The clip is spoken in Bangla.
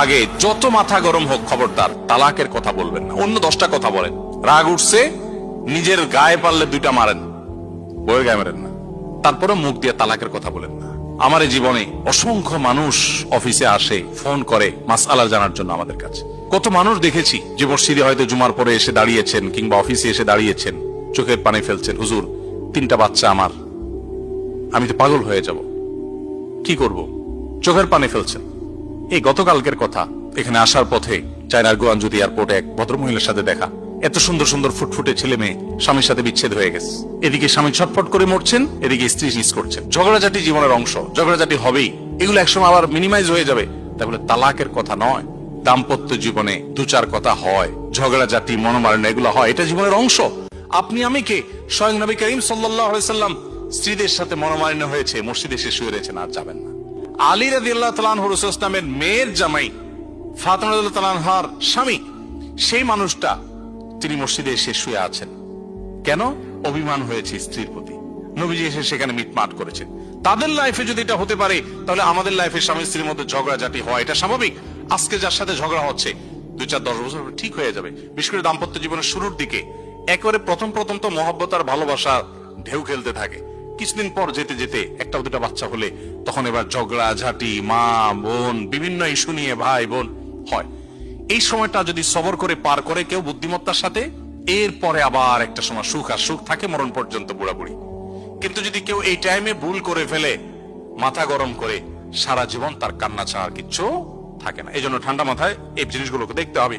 আগে যত মাথা গরম হোক খবরদার তালাকের কথা বলবেন না। অন্য 10টা কথা বলেন, রাগ উঠছে নিজের গায়ে পারলে 2টা মারেন, বইয়ের গায়ে মারেন না। তারপরে মুখ দিয়ে তালাকের কথা বলেন না। আমার এই জীবনে অসংখ্য মানুষ অফিসে আসে, ফোন করে মাসআলা জানার জন্য আমাদের কাছে। কত মানুষ দেখেছি যে মসজিদে হয়তো জুমার পরে এসে দাঁড়িয়েছেন কিংবা অফিসে এসে দাঁড়িয়েছেন, চোখের পানি ফেলছেন, হুজুর 3টা বাচ্চা আমার, আমি তো পাগল হয়ে যাব, কি করব, চোখের পানি ফেলছেন। এই গতকালকের কথা, এখানে আসার পথে চায়নার গুয়ানজুদি এয়ারপোর্টে এক ভদ্রমহিলার সাথে দেখা। এত সুন্দর সুন্দর ফুটফুটে ছেলে মেয়ে, স্বামীর সাথে বিচ্ছেদ হয়ে গেছে। এদিকে স্বামী ছটফট করে মরছেন, এদিকে স্ত্রী মিস করছেন। ঝগড়াঝাটি জীবনের অংশ, ঝগড়াঝাটি হবেই, এগুলো একসময় আবার মিনিমাইজ হয়ে যাবে। তাহলে তালাকের কথা নয়। দাম্পত্য জীবনে 2-4 কথা হয়, ঝগড়াঝাটি মনোমালিন্য এগুলো হয়, এটা জীবনের অংশ। আপনি আমি কে? স্বয়ং নবী করিম সাল্লাল্লাহু আলাইহি সাল্লাম স্ত্রীদের সাথে মনোমালিন্য হয়েছে, মসজিদে এসে শুয়ে রয়েছেন, আর যাবেন না। আলী রাদিয়াল্লাহু তাআলা আনহু রাসূলুল্লাহ সাল্লাল্লাহু আলাইহি ওয়াসাল্লামের মেয়ের জামাই, ফাতিমা রাদিয়াল্লাহু তাআলা আনহার স্বামী, সেই মানুষটা তিনি মসজিদে এসে শুয়ে আছেন। কেন? অভিমান হয়েছে স্ত্রীর প্রতি। নবীজি এসে সেখানে মিটমাট করেছেন। তাদের লাইফে যদি এটা হতে পারে, তাহলে আমাদের লাইফে স্বামী স্ত্রীর মধ্যে ঝগড়াঝাটি হয়, এটা স্বাভাবিক। আজকে যার সাথে ঝগড়া হচ্ছে 2-4-10 বছর ঠিক হয়ে যাবে। বিশেষ করে দাম্পত্য জীবনের শুরুর দিকে একেবারে প্রথম তো মহব্বত আর ভালোবাসা ঢেউ খেলতে থাকে। কিছুদিন পর যেতে যেতে 1-2টা বাচ্চা হলে তখন এবার ঝগড়া ঝাঁটি, মা বোন, বিভিন্ন ইস্যু নিয়ে ভাই বোন হয়। এই সময়টা যদি সবর করে পার করে কেউ বুদ্ধিমত্তার সাথে, এরপরে আবার একটা সময় সুখ আর সুখ থাকে মরণ পর্যন্ত, বুড়াবুড়ি। কিন্তু যদি কেউ এই টাইমে ভুল করে ফেলে, মাথা গরম করে, সারা জীবন তার কান্না ছাড়া আর কিচ্ছু থাকে না। এই জন্য ঠান্ডা মাথায় এই জিনিসগুলোকে দেখতে হবে।